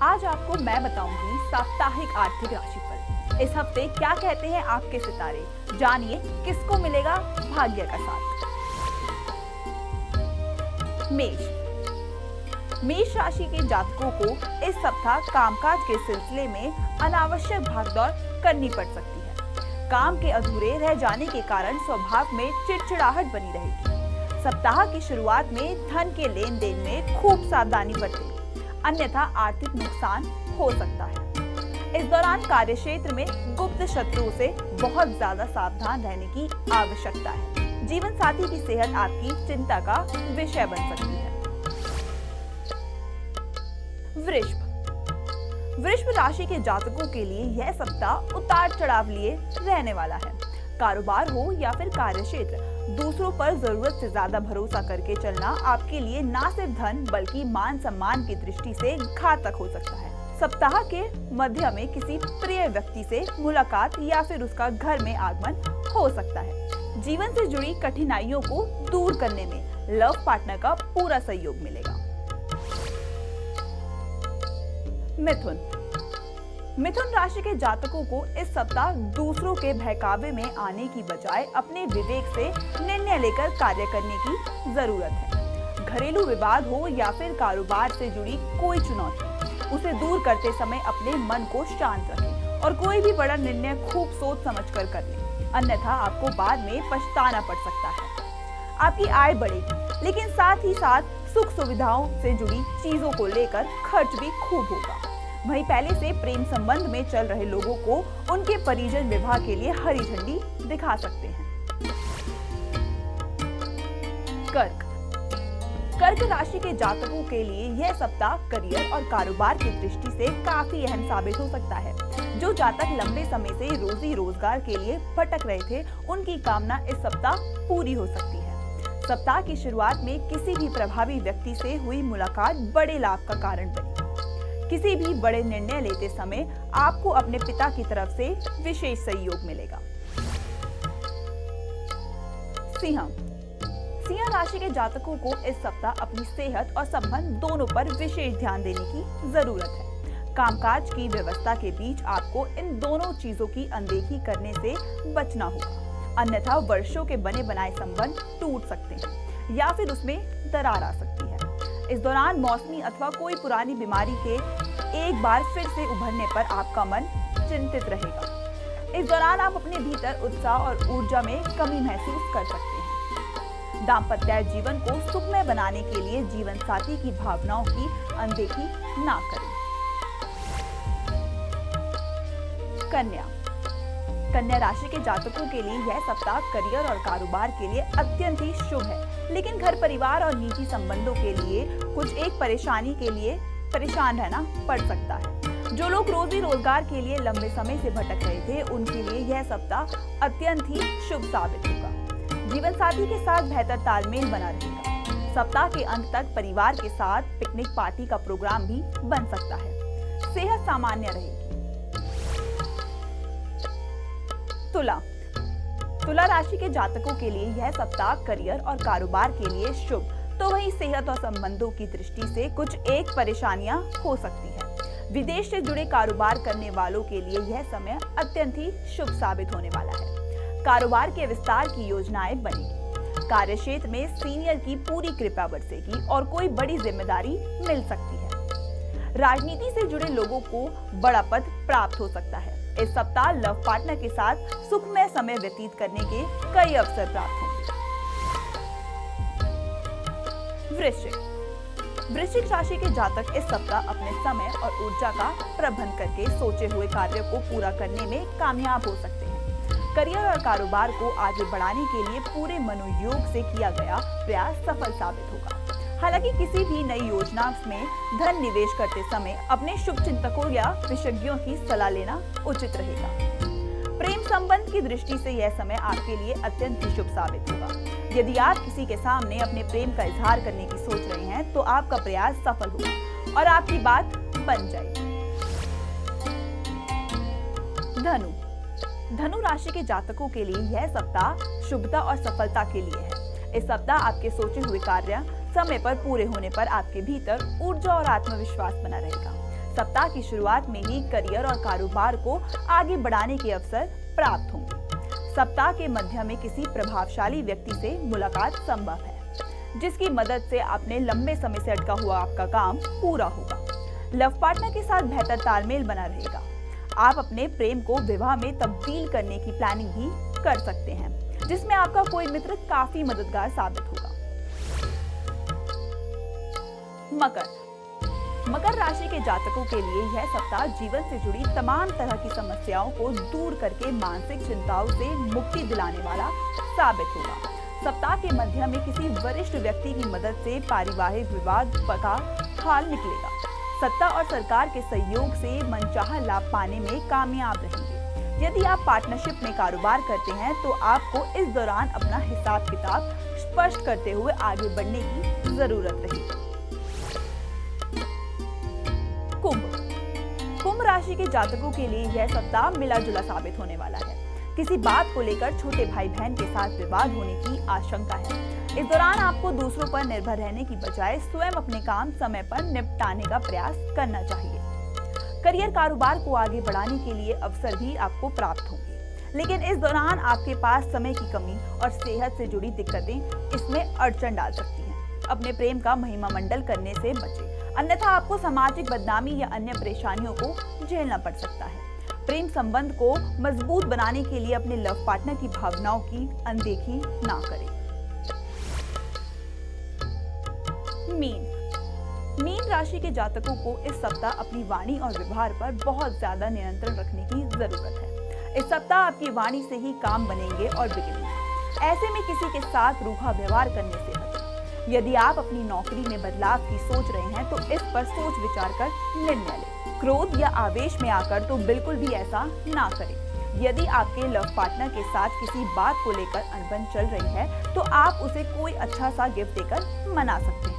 आज आपको मैं बताऊंगी साप्ताहिक आर्थिक राशिफल। इस हफ्ते क्या कहते हैं आपके सितारे, जानिए किसको मिलेगा भाग्य का साथ। मेष राशि के जातकों को इस सप्ताह कामकाज के सिलसिले में अनावश्यक भागदौड़ करनी पड़ सकती है। काम के अधूरे रह जाने के कारण स्वभाव में चिड़चिड़ाहट बनी रहेगी। सप्ताह की शुरुआत में धन के लेन देन में खूब सावधानी बरतें, अन्यथा आर्थिक नुकसान हो सकता है। इस दौरान कार्यक्षेत्र में गुप्त शत्रुओं से बहुत ज्यादा सावधान रहने की आवश्यकता है। जीवन साथी की सेहत आपकी चिंता का विषय बन सकती है। वृषभ राशि के जातकों के लिए यह सप्ताह उतार चढ़ाव लिए रहने वाला है। कारोबार हो या फिर कार्यक्षेत्र, दूसरों पर जरूरत से ज्यादा भरोसा करके चलना आपके लिए न सिर्फ धन बल्कि मान सम्मान की दृष्टि से घातक हो सकता है। सप्ताह के मध्य में किसी प्रिय व्यक्ति से मुलाकात या फिर उसका घर में आगमन हो सकता है। जीवन से जुड़ी कठिनाइयों को दूर करने में लव पार्टनर का पूरा सहयोग मिलेगा। मिथुन राशि के जातकों को इस सप्ताह दूसरों के बहकावे में आने की बजाय अपने विवेक से निर्णय लेकर कार्य करने की जरूरत है। घरेलू विवाद हो या फिर कारोबार से जुड़ी कोई चुनौती, उसे दूर करते समय अपने मन को शांत रखें और कोई भी बड़ा निर्णय खूब सोच समझकर कर लें, अन्यथा आपको बाद में पछताना पड़ सकता है। आपकी आय बढ़ेगी, लेकिन साथ ही साथ सुख सुविधाओं से जुड़ी चीजों को लेकर खर्च भी खूब होगा। वहीं पहले से प्रेम संबंध में चल रहे लोगों को उनके परिजन विवाह के लिए हरी झंडी दिखा सकते हैं। कर्क राशि के जातकों के लिए यह सप्ताह करियर और कारोबार की दृष्टि से काफी अहम साबित हो सकता है। जो जातक लंबे समय से रोजी रोजगार के लिए भटक रहे थे, उनकी कामना इस सप्ताह पूरी हो सकती है। सप्ताह की शुरुआत में किसी भी प्रभावी व्यक्ति से हुई मुलाकात बड़े लाभ का कारण बनी। किसी भी बड़े निर्णय लेते समय आपको अपने पिता की तरफ से विशेष सहयोग मिलेगा। सिंह राशि के जातकों को इस सप्ताह अपनी सेहत और संबंध दोनों पर विशेष ध्यान देने की जरूरत है। कामकाज की व्यवस्था के बीच आपको इन दोनों चीजों की अनदेखी करने से बचना होगा, अन्यथा वर्षों के बने बनाए संबंध टूट सकते हैं या फिर उसमें दरार आ सकती है। इस दौरान मौसमी अथवा कोई पुरानी बीमारी के एक बार फिर से उभरने पर आपका मन चिंतित रहेगा। इस दौरान आप अपने भीतर उत्साह और ऊर्जा में कमी महसूस कर सकते हैं। दाम्पत्य जीवन को सुखमय बनाने के लिए जीवन साथी की भावनाओं की अनदेखी ना करें। कन्या राशि के जातकों के लिए यह सप्ताह करियर और कारोबार के लिए अत्यंत ही शुभ है, लेकिन घर परिवार और निजी संबंधों के लिए कुछ एक परेशानी के लिए परेशान रहना पड़ सकता है। जो लोग रोजी रोजगार के लिए लंबे समय से भटक रहे थे, उनके लिए यह सप्ताह अत्यंत ही शुभ साबित होगा। जीवन साथी के साथ बेहतर तालमेल बना रहेगा। सप्ताह के अंत तक परिवार के साथ पिकनिक पार्टी का प्रोग्राम भी बन सकता है। सेहत सामान्य रहेगी। तुला राशि के जातकों के लिए यह सप्ताह करियर और कारोबार के लिए शुभ, तो वहीं सेहत और संबंधों की दृष्टि से कुछ एक परेशानियां हो सकती है। विदेश से जुड़े कारोबार करने वालों के लिए यह समय अत्यंत ही शुभ साबित होने वाला है। कारोबार के विस्तार की योजनाएं बनेगी। कार्यक्षेत्र में सीनियर की पूरी कृपा बरसेगी और कोई बड़ी जिम्मेदारी मिल सकती है। राजनीति से जुड़े लोगों को बड़ा पद प्राप्त हो सकता है। इस सप्ताह लव पार्टनर के साथ सुखमय समय व्यतीत करने के कई अवसर प्राप्त होंगे। वृश्चिक राशि के जातक इस सप्ताह अपने समय और ऊर्जा का प्रबंधन करके सोचे हुए कार्य को पूरा करने में कामयाब हो सकते हैं। करियर और कारोबार को आगे बढ़ाने के लिए पूरे मनोयोग से किया गया प्रयास सफल साबित होगा। हालांकि किसी भी नई योजना में धन निवेश करते समय अपने शुभचिंतकों या विशेषज्ञों की सलाह लेना उचित रहेगा। प्रेम संबंध की दृष्टि से यह समय आपके लिए अत्यंत ही शुभ साबित होगा। यदि आप किसी के सामने अपने प्रेम का इजहार करने की सोच रहे हैं, तो आपका प्रयास सफल होगा और आपकी बात बन जाएगी। धनु राशि के जातकों के लिए यह सप्ताह शुभता और सफलता के लिए है। इस सप्ताह आपके सोचे हुए कार्य समय पर पूरे होने पर आपके भीतर ऊर्जा और आत्मविश्वास बना रहेगा। सप्ताह की शुरुआत में ही करियर और कारोबार को आगे बढ़ाने के अवसर प्राप्त होंगे। सप्ताह के मध्य में किसी प्रभावशाली व्यक्ति से मुलाकात संभव है, जिसकी मदद से अपने लंबे समय से अटका हुआ आपका काम पूरा होगा। लव पार्टनर के साथ बेहतर तालमेल बना रहेगा। आप अपने प्रेम को विवाह में तब्दील करने की प्लानिंग भी कर सकते हैं, जिसमें आपका कोई मित्र काफी मददगार साबित होगा। मकर राशि के जातकों के लिए यह सप्ताह जीवन से जुड़ी तमाम तरह की समस्याओं को दूर करके मानसिक चिंताओं से मुक्ति दिलाने वाला साबित होगा। सप्ताह के मध्य में किसी वरिष्ठ व्यक्ति की मदद से पारिवारिक विवाद का हाल निकलेगा। सत्ता और सरकार के सहयोग से मनचाहा लाभ पाने में कामयाब रहेंगे। यदि आप पार्टनरशिप में कारोबार करते हैं तो आपको इस दौरान अपना हिसाब किताब स्पष्ट करते हुए आगे बढ़ने की जरूरत रहेगी। कुंभ राशि के जातकों के लिए यह सप्ताह मिला जुला साबित होने वाला है। किसी बात को लेकर छोटे भाई बहन के साथ विवाद होने की आशंका है। इस दौरान आपको दूसरों पर निर्भर रहने की बजाय स्वयं अपने काम समय पर निपटाने का प्रयास करना चाहिए। करियर कारोबार को आगे बढ़ाने के लिए अवसर भी आपको प्राप्त होंगे, लेकिन इस दौरान आपके पास समय की कमी और सेहत से जुड़ी दिक्कतें इसमें अड़चन डाल सकती हैं। अपने प्रेम का महिमा मंडल करने से बचें, अन्यथा आपको सामाजिक बदनामी या अन्य परेशानियों को झेलना पड़ सकता है। प्रेम संबंध को मजबूत बनाने के लिए अपने लव पार्टनर की भावनाओं की अनदेखी ना करें। मीन राशि के जातकों को इस सप्ताह अपनी वाणी और व्यवहार पर बहुत ज्यादा नियंत्रण रखने की जरूरत है। इस सप्ताह आपकी वाणी से ही काम बनेंगे और बिगड़ेंगे। ऐसे में किसी के साथ रूखा व्यवहार करने से बचें। यदि आप अपनी नौकरी में बदलाव की सोच रहे हैं तो इस पर सोच विचार कर निर्णय लें। क्रोध या आवेश में आकर तो बिल्कुल भी ऐसा ना करें। यदि आपके लव पार्टनर के साथ किसी बात को लेकर अनबन चल रही है तो आप उसे कोई अच्छा सा गिफ्ट देकर मना सकते हैं।